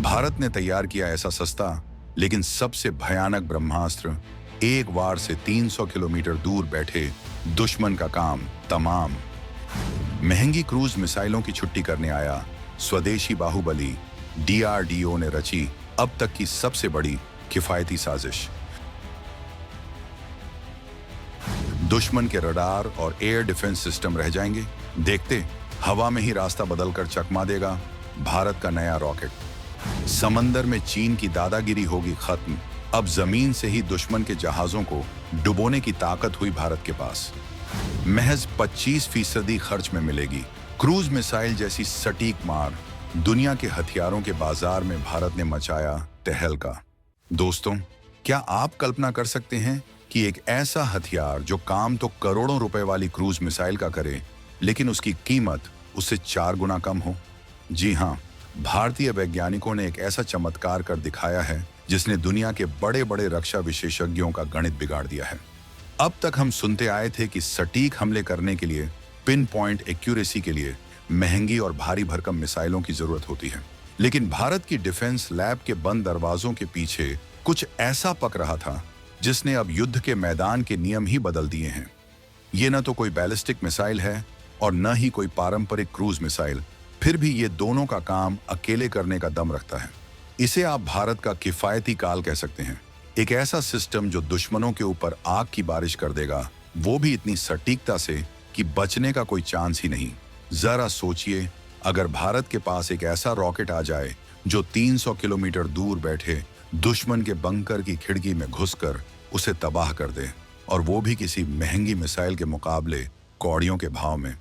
भारत ने तैयार किया ऐसा सस्ता लेकिन सबसे भयानक ब्रह्मास्त्र, एक वार से 300 किलोमीटर दूर बैठे दुश्मन का काम तमाम। महंगी क्रूज मिसाइलों की छुट्टी करने आया स्वदेशी बाहुबली, डीआरडीओ ने रची अब तक की सबसे बड़ी किफायती साजिश। दुश्मन के रडार और एयर डिफेंस सिस्टम रह जाएंगे, देखते हवा में ही रास्ता बदलकर चकमा देगा भारत का नया रॉकेट। समंदर में चीन की दादागिरी होगी खत्म, अब जमीन से ही दुश्मन के जहाजों को डुबोने की ताकत हुई भारत के पास। महज 25% खर्च में मिलेगी क्रूज मिसाइल जैसी सटीक मार। दुनिया के हथियारों के बाजार में भारत ने मचाया तहलका। दोस्तों, क्या आप कल्पना कर सकते हैं कि एक ऐसा हथियार जो काम तो करोड़ों रुपए वाली क्रूज मिसाइल का करे, लेकिन उसकी कीमत उससे 4 गुना कम हो? जी हाँ, भारतीय वैज्ञानिकों ने एक ऐसा चमत्कार कर दिखाया है जिसने दुनिया के बड़े बड़े रक्षा विशेषज्ञों का गणित बिगाड़ दिया है। अब तक हम सुनते आए थे कि सटीक हमले करने के लिए, पिन पॉइंट एक्यूरेसी के लिए महंगी और भारी भरकम मिसाइलों की जरूरत होती है, लेकिन भारत की डिफेंस लैब के बंद दरवाजों के पीछे कुछ ऐसा पक रहा था जिसने अब युद्ध के मैदान के नियम ही बदल दिए हैं। ये न तो कोई बैलिस्टिक मिसाइल है और न ही कोई पारंपरिक क्रूज मिसाइल, फिर भी ये दोनों का काम अकेले करने का दम रखता है। इसे आप भारत का किफायती काल कह सकते हैं। एक ऐसा सिस्टम जो दुश्मनों के ऊपर आग की बारिश कर देगा, वो भी इतनी सटीकता से कि बचने का कोई चांस ही नहीं। जरा सोचिए, अगर भारत के पास एक ऐसा रॉकेट आ जाए जो 300 किलोमीटर दूर बैठे दुश्मन के बंकर की खिड़की में घुसकर उसे तबाह कर दे, और वो भी किसी महंगी मिसाइल के मुकाबले कौड़ियों के भाव में,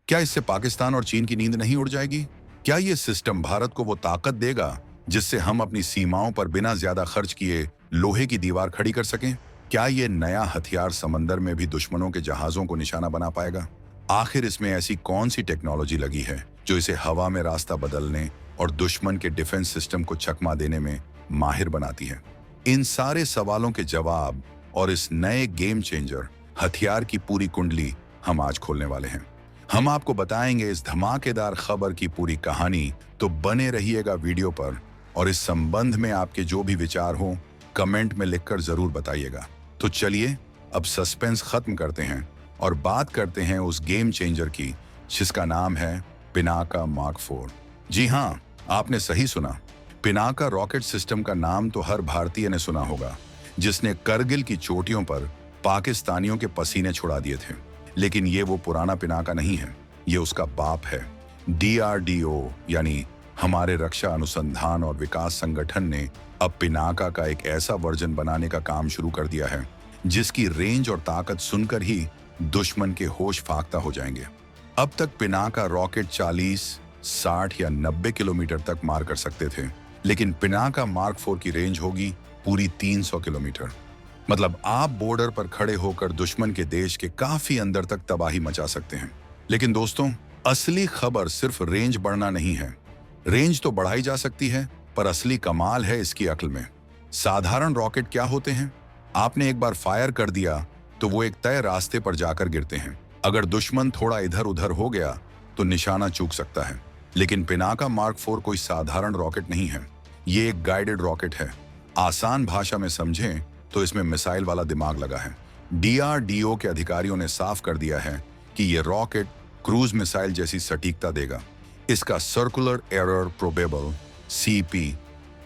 क्या इससे पाकिस्तान और चीन की नींद नहीं उड़ जाएगी? क्या ये सिस्टम भारत को वो ताकत देगा जिससे हम अपनी सीमाओं पर बिना ज्यादा खर्च किए लोहे की दीवार खड़ी कर सकें? क्या ये नया हथियार समंदर में भी दुश्मनों के जहाजों को निशाना बना पाएगा? आखिर इसमें ऐसी कौन सी टेक्नोलॉजी लगी है जो इसे हवा में रास्ता बदलने और दुश्मन के डिफेंस सिस्टम को चकमा देने में माहिर बनाती है? इन सारे सवालों के जवाब और इस नए गेम चेंजर हथियार की पूरी कुंडली हम आज खोलने वाले हैं। हम आपको बताएंगे इस धमाकेदार खबर की पूरी कहानी, तो बने रहिएगा वीडियो पर, और इस संबंध में आपके जो भी विचार हो कमेंट में लिखकर जरूर बताइएगा। तो चलिए अब सस्पेंस खत्म करते हैं और बात करते हैं उस गेम चेंजर की जिसका नाम है पिनाका मार्क 4। जी हाँ, आपने सही सुना, पिनाका रॉकेट सिस्टम का नाम तो हर भारतीय ने सुना होगा, जिसने करगिल की चोटियों पर पाकिस्तानियों के पसीने छुड़ा दिए थे। लेकिन ये वो पुराना पिनाका नहीं है, ये उसका बाप है। डीआरडीओ यानी हमारे रक्षा अनुसंधान और विकास संगठन ने अब पिनाका का एक ऐसा वर्जन बनाने का काम शुरू कर दिया है जिसकी रेंज और ताकत सुनकर ही दुश्मन के होश फाख्ता हो जाएंगे। अब तक पिनाका रॉकेट 40, 60 या 90 किलोमीटर तक मार कर सकते थे, लेकिन पिनाका मार्क 4 की रेंज होगी पूरी 300 किलोमीटर। मतलब आप बॉर्डर पर खड़े होकर दुश्मन के देश के काफी अंदर तक तबाही मचा सकते हैं। लेकिन दोस्तों, असली खबर सिर्फ रेंज बढ़ना नहीं है। रेंज तो बढ़ाई जा सकती है, पर असली कमाल है इसकी अक्ल में। साधारण रॉकेट क्या होते हैं? आपने एक बार फायर कर दिया तो वो एक तय रास्ते पर जाकर गिरते हैं। अगर दुश्मन थोड़ा इधर उधर हो गया तो निशाना चूक सकता है। लेकिन पिनाका मार्क 4 कोई साधारण रॉकेट नहीं है, ये एक गाइडेड रॉकेट है। आसान भाषा में समझें तो इसमें मिसाइल वाला दिमाग लगा है। डीआरडीओ के अधिकारियों ने साफ कर दिया है कि ये रॉकेट क्रूज मिसाइल जैसी सटीकता देगा। इसका circular error probable CP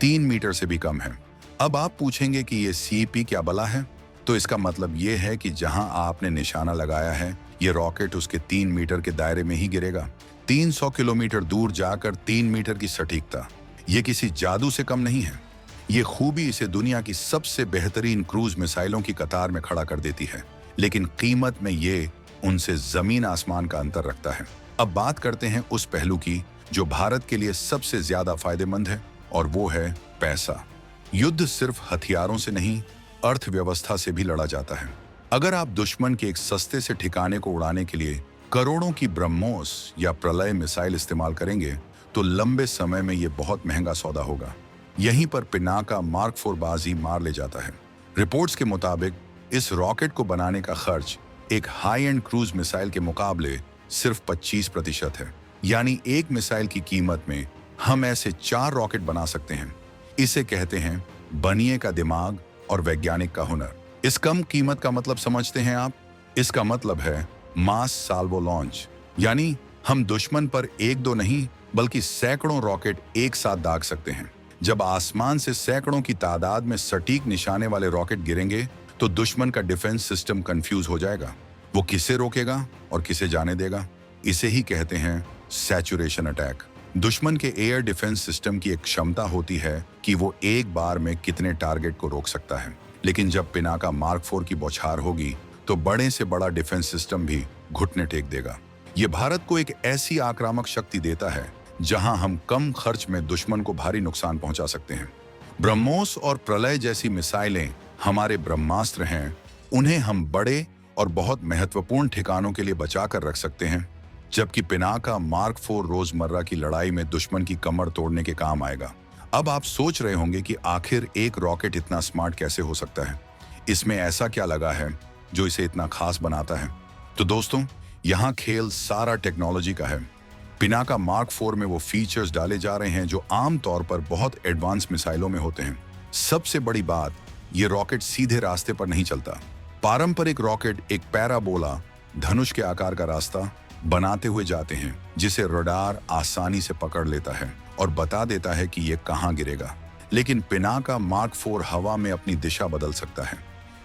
3 meter से भी कम है। अब आप पूछेंगे कि ये सीपी क्या बला है? तो इसका मतलब ये है कि जहां आपने निशाना लगाया है, ये रॉकेट उसके 3 मीटर के दायरे में ही गिरेगा। 300 किलोमीटर दूर जाकर 3 मीटर की सटीकता, ये किसी जादू से कम नहीं है। ये खूबी इसे दुनिया की सबसे बेहतरीन क्रूज मिसाइलों की कतार में खड़ा कर देती है, लेकिन कीमत में ये उनसे जमीन आसमान का अंतर रखता है। अब बात करते हैं उस पहलू की जो भारत के लिए सबसे ज्यादा फायदेमंद है, और वो है पैसा। युद्ध सिर्फ हथियारों से नहीं, अर्थव्यवस्था से भी लड़ा जाता है। अगर आप दुश्मन के एक सस्ते से ठिकाने को उड़ाने के लिए करोड़ों की ब्रह्मोस या प्रलय मिसाइल इस्तेमाल करेंगे, तो लंबे समय में ये बहुत महंगा सौदा होगा। यहीं पर पिनाका मार्क 4 बाजी मार ले जाता है। रिपोर्ट्स के मुताबिक इस रॉकेट को बनाने का खर्च एक हाई एंड क्रूज मिसाइल के मुकाबले सिर्फ 25% है। यानी एक मिसाइल की कीमत में हम ऐसे 4 रॉकेट बना सकते हैं। इसे कहते हैं बनिए का दिमाग और वैज्ञानिक का हुनर। इस कम कीमत का मतलब समझते हैं आप? इसका मतलब है मास साल्वो लॉन्च, यानी हम दुश्मन पर एक दो नहीं बल्कि सैकड़ों रॉकेट एक साथ दाग सकते हैं। जब आसमान से सैकड़ों की तादाद में सटीक निशाने वाले रॉकेट गिरेंगे तो दुश्मन का डिफेंस सिस्टम कंफ्यूज हो जाएगा। वो किसे रोकेगा और किसे जाने देगा? इसे ही कहते हैं सैचुरेशन अटैक। दुश्मन के एयर डिफेंस सिस्टम की एक क्षमता होती है कि वो एक बार में कितने टारगेट को रोक सकता है, लेकिन जब पिनाका मार्क 4 की बौछार होगी तो बड़े से बड़ा डिफेंस सिस्टम भी घुटने टेक देगा। ये भारत को एक ऐसी आक्रामक शक्ति देता है जहां हम कम खर्च में दुश्मन को भारी नुकसान पहुंचा सकते हैं। ब्रह्मोस और प्रलय जैसी मिसाइलें हमारे ब्रह्मास्त्र हैं। उन्हें हम बड़े और बहुत महत्वपूर्ण ठिकानों के लिए बचा कर रख सकते हैं, जबकि पिनाका मार्क 4 रोजमर्रा की लड़ाई में दुश्मन की कमर तोड़ने के काम आएगा। अब आप सोच रहे होंगे कि आखिर एक रॉकेट इतना स्मार्ट कैसे हो सकता है? इसमें ऐसा क्या लगा है जो इसे इतना खास बनाता है? तो दोस्तों, यहाँ खेल सारा टेक्नोलॉजी का है। पिनाका मार्क 4 में वो फीचर्स डाले जा रहे हैं जो आमतौर पर बहुत एडवांस मिसाइलों में होते हैं। सबसे बड़ी बात, ये रॉकेट सीधे रास्ते पर नहीं चलता। पारंपरिक रॉकेट एक पैराबोला, धनुष के आकार का रास्ता बनाते हुए जाते हैं, जिसे रडार आसानी से पकड़ लेता है और बता देता है कि ये कहाँ गिरेगा। लेकिन पिनाका मार्क 4 हवा में अपनी दिशा बदल सकता है।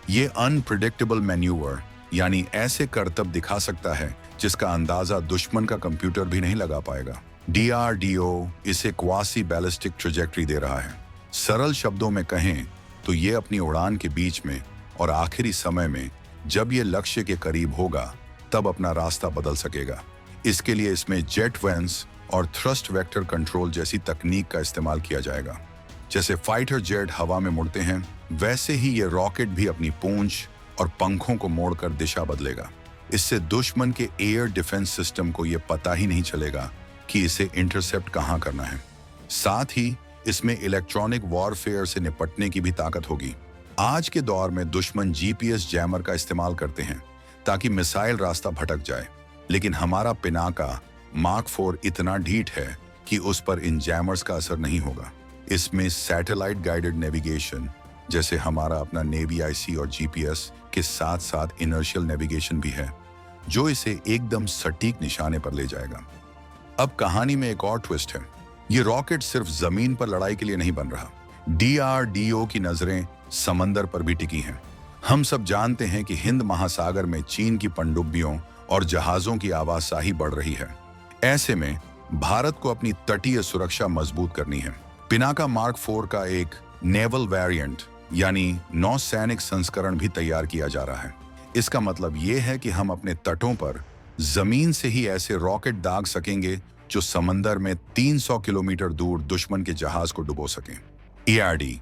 ये अनप्रिडिक्टेबल मैन्यूवर, यानी ऐसे करतब दिखा सकता है जिसका अंदाजा दुश्मन का कंप्यूटर भी नहीं लगा पाएगा। DRDO इसे क्वासी बैलिस्टिक ट्रेजेक्ट्री दे रहा है। सरल शब्दों में कहें तो ये अपनी उड़ान के बीच में और आखिरी समय में जब ये लक्ष्य के करीब होगा तब अपना रास्ता बदल सकेगा। इसके लिए इसमें जेट वेंस और थ्रस्ट वेक्टर कंट्रोल जैसी तकनीक का इस्तेमाल किया जाएगा। जैसे फाइटर जेट हवा में मुड़ते हैं, वैसे ही ये रॉकेट भी अपनी पूंछ और पंखों को मोड़कर दिशा बदलेगा। इससे दुश्मन के एयर डिफेंस सिस्टम को ये पता ही नहीं चलेगा कि इसे इंटरसेप्ट कहाँ करना है। साथ ही इसमें इलेक्ट्रॉनिक वॉरफेयर से निपटने की भी ताकत होगी। आज के दौर में दुश्मन GPS जैमर का इस्तेमाल करते हैं ताकि मिसाइल रास्ता भटक जाए, लेकिन हमारा पिनाका मार्क 4 इतना ढीठ है कि उस पर इन जैमर्स का असर नहीं होगा। इसमें सैटेलाइट गाइडेड नेविगेशन, जैसे हमारा अपना नेवी IC और GPS के साथ साथ इनर्शियल नेविगेशन भी है, जो इसे एकदम सटीक निशाने पर ले जाएगा। अब कहानी में एक और ट्विस्ट है। ये रॉकेट सिर्फ जमीन पर लड़ाई के लिए नहीं बन रहा। DRDO की नजरें समंदर पर भी टिकी हैं। हम सब जानते हैं कि हिंद महासागर में चीन की पनडुब्बियों और जहाजों की आवाजाही बढ़ रही है। ऐसे में भारत को अपनी तटीय सुरक्षा मजबूत करनी है। पिनाका मार्क 4 का एक नेवल वेरिएंट यानी नौसैनिक संस्करण भी तैयार किया जा रहा है। इसका मतलब ये है कि हम अपने तटों पर जमीन से ही ऐसे रॉकेट दाग सकेंगे जो समंदर में 300 किलोमीटर दूर दुश्मन के जहाज को डुबो सकें। ERD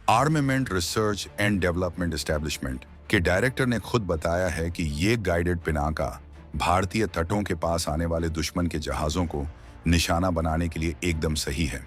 armament research and development establishment के डायरेक्टर ने खुद बताया है कि ये गाइडेड पिनाका भारतीय तटों के पास आने वाले दुश्मन के जहाजों को निशाना बनाने के लिए एकदम सही है।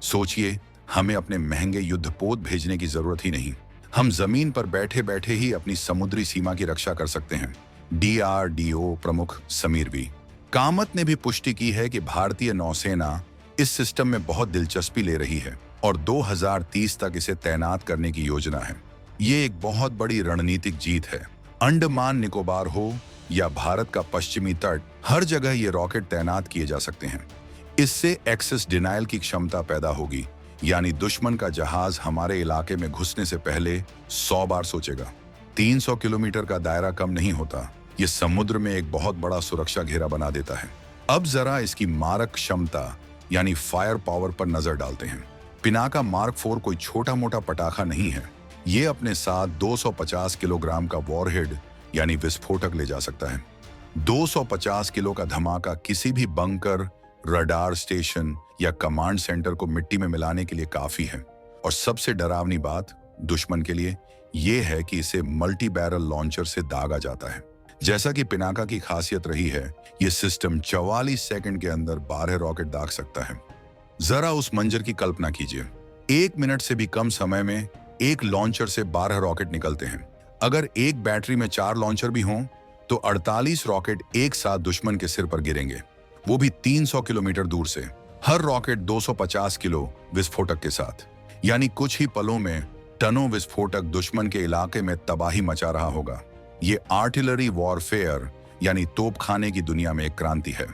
सोचिए, हमें अपने महंगे युद्धपोत भेजने की जरूरत ही नहीं। हम जमीन पर बैठे बैठे ही अपनी समुद्री सीमा की रक्षा कर सकते हैं। DRDO प्रमुख समीर V. कामत ने भी पुष्टि की है कि भारतीय नौसेना इस सिस्टम में बहुत दिलचस्पी ले रही है और 2030 तक इसे तैनात करने की योजना है। ये एक बहुत बड़ी रणनीतिक जीत है। अंडमान निकोबार हो या भारत का पश्चिमी तट, हर जगह ये रॉकेट तैनात किए जा सकते हैं। इससे एक्सेस डिनायल की क्षमता पैदा होगी, यानी दुश्मन का जहाज हमारे इलाके में घुसने से पहले 100 बार सोचेगा। 300 किलोमीटर का दायरा कम नहीं होता। ये समुद्र में एक बहुत बड़ा सुरक्षा घेरा बना देता है। अब जरा इसकी मारक क्षमता यानी फायर पावर पर नजर डालते हैं। पिनाका मार्क 4 कोई छोटा मोटा पटाखा नहीं है। ये अपने साथ 250 किलोग्राम का वॉरहेड यानी विस्फोटक ले जा सकता है। 250 किलो का धमाका किसी भी बंकर, रडार स्टेशन या कमांड सेंटर को मिट्टी में मिलाने के लिए काफी है। और सबसे डरावनी बात दुश्मन के लिए ये है कि इसे मल्टी बैरल लॉन्चर से दागा जाता है। जैसा कि पिनाका की खासियत रही है, ये सिस्टम 44 सेकंड के अंदर 12 रॉकेट दाग सकता है। जरा उस मंजर की कल्पना कीजिए। 1 मिनट से भी कम समय में एक लॉन्चर से 12 रॉकेट निकलते हैं। अगर एक बैटरी में 4 लॉन्चर भी हों तो 48 रॉकेट एक साथ दुश्मन के सिर पर गिरेंगे, वो भी 300 किलोमीटर दूर से। हर रॉकेट 250 किलो विस्फोटक के साथ, यानी कुछ ही पलों में टनों विस्फोटक दुश्मन के इलाके में तबाही मचा रहा होगा। ये आर्टिलरी वॉरफेयर यानी तोपखाने की दुनिया में एक क्रांति है।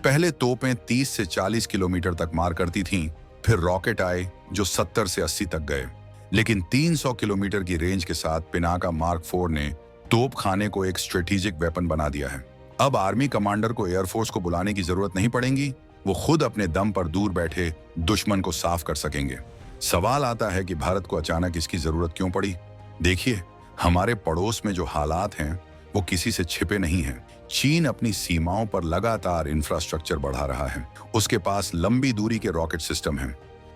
पहले तोपें 30 से 40 किलोमीटर तक मार करती थीं, फिर रॉकेट आए जो 70 से 80 तक गए। लेकिन 300 किलोमीटर की रेंज के साथ पिनाका मार्क 4 ने तोपखाने को एक स्ट्रेटेजिक वेपन बना दिया है। अब आर्मी कमांडर को एयरफोर्स को बुलाने की जरूरत नहीं पड़ेगी, वो खुद अपने दम पर दूर बैठे दुश्मन को साफ कर सकेंगे। सवाल आता है कि भारत को अचानक इसकी जरूरत क्यों पड़ी? देखिए, हमारे पड़ोस में जो हालात हैं वो किसी से छिपे नहीं हैं। चीन अपनी सीमाओं पर लगातार इंफ्रास्ट्रक्चर बढ़ा रहा है। उसके पास लंबी दूरी के रॉकेट सिस्टम हैं।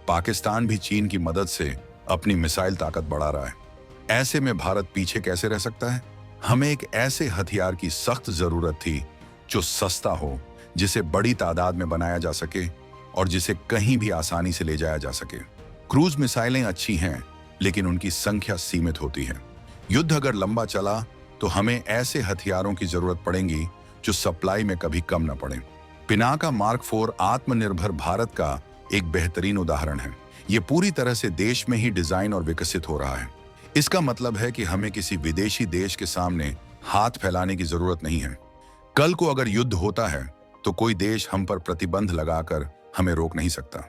पाकिस्तान भी चीन की मदद से अपनी मिसाइल ताकत बढ़ा रहा है। ऐसे में भारत पीछे कैसे रह सकता है? हमें एक ऐसे हथियार की सख्त जरूरत थी जो सस्ता हो, जिसे बड़ी तादाद में बनाया जा सके और जिसे कहीं भी आसानी से ले जाया जा सके। क्रूज मिसाइलें अच्छी हैं, लेकिन उनकी संख्या सीमित होती है। युद्ध अगर लंबा चला तो हमें ऐसे हथियारों की जरूरत पड़ेगी जो सप्लाई में कभी कम न पड़े। पिनाका मार्क 4 आत्मनिर्भर भारत का एक बेहतरीन उदाहरण है। ये पूरी तरह से देश में ही डिजाइन और विकसित हो रहा है। इसका मतलब है कि हमें किसी विदेशी देश के सामने हाथ फैलाने की जरूरत नहीं है। कल को अगर युद्ध होता है तो कोई देश हम पर प्रतिबंध लगाकर हमें रोक नहीं सकता।